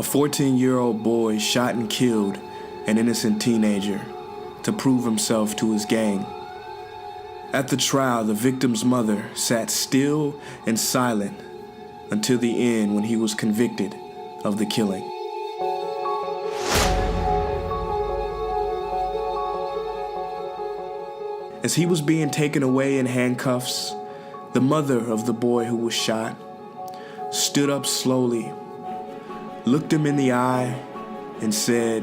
A 14-year-old boy shot and killed an innocent teenager to prove himself to his gang. At the trial, the victim's mother sat still and silent until the end when he was convicted of the killing. As he was being taken away in handcuffs, the mother of the boy who was shot stood up slowly, looked him in the eye, and said,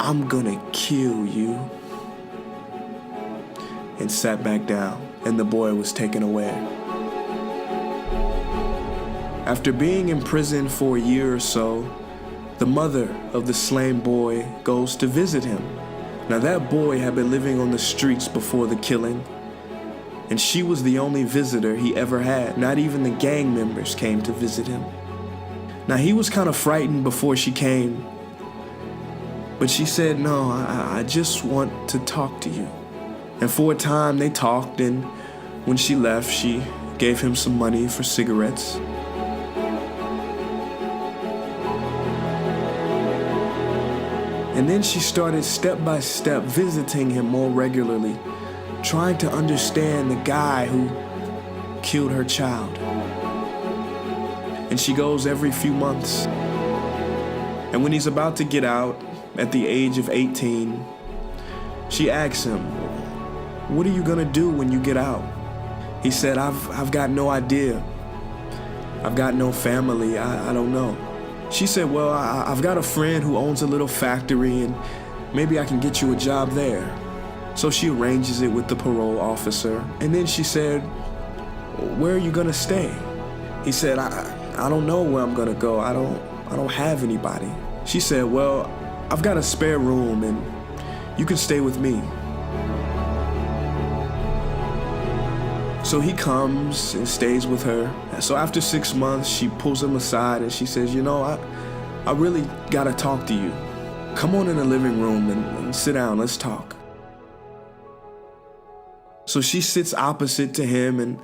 "I'm gonna kill you," and sat back down, and the boy was taken away. After being in prison for a year or so, the mother of the slain boy goes to visit him. Now that boy had been living on the streets before the killing, and she was the only visitor he ever had. Not even the gang members came to visit him. Now he was kind of frightened before she came, but she said, "No, I just want to talk to you." And for a time they talked, and when she left, she gave him some money for cigarettes. And then she started step by step visiting him more regularly, trying to understand the guy who killed her child. And she goes every few months. And when he's about to get out at the age of 18, she asks him, "What are you gonna do when you get out?" He said, I've got no idea. I've got no family, I don't know. She said, "Well, I've got a friend who owns a little factory, and maybe I can get you a job there." So she arranges it with the parole officer. And then she said, "Where are you gonna stay?" He said, I don't know where I'm gonna go. I don't have anybody." She said, "Well, I've got a spare room, and you can stay with me." So he comes and stays with her. So after 6 months, she pulls him aside and she says, "You know, I really gotta talk to you. Come on in the living room and sit down, let's talk." So she sits opposite to him and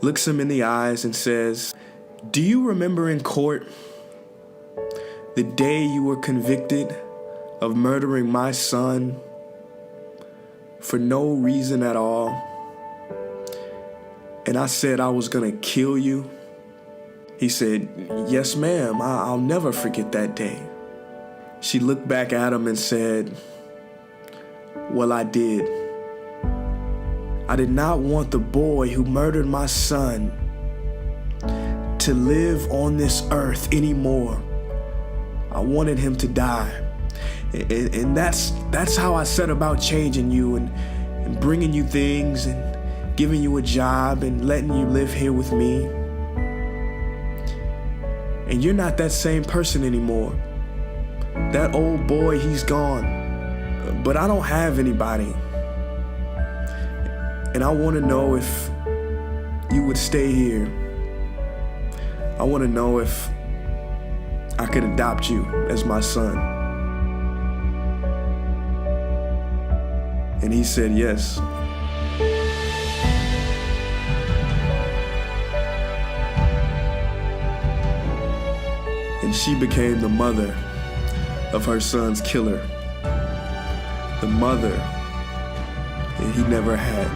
looks him in the eyes and says, "Do you remember in court the day you were convicted of murdering my son for no reason at all? And I said I was gonna kill you?" He said, "Yes, ma'am, I'll never forget that day." She looked back at him and said, "Well, I did. I did not want the boy who murdered my son to live on this earth anymore. I wanted him to die. And that's how I set about changing you and bringing you things and giving you a job and letting you live here with me. And you're not that same person anymore. That old boy, he's gone. But I don't have anybody. And I want to know if you would stay here. I want to know if I could adopt you as my son." And he said yes. And she became the mother of her son's killer. The mother that he never had.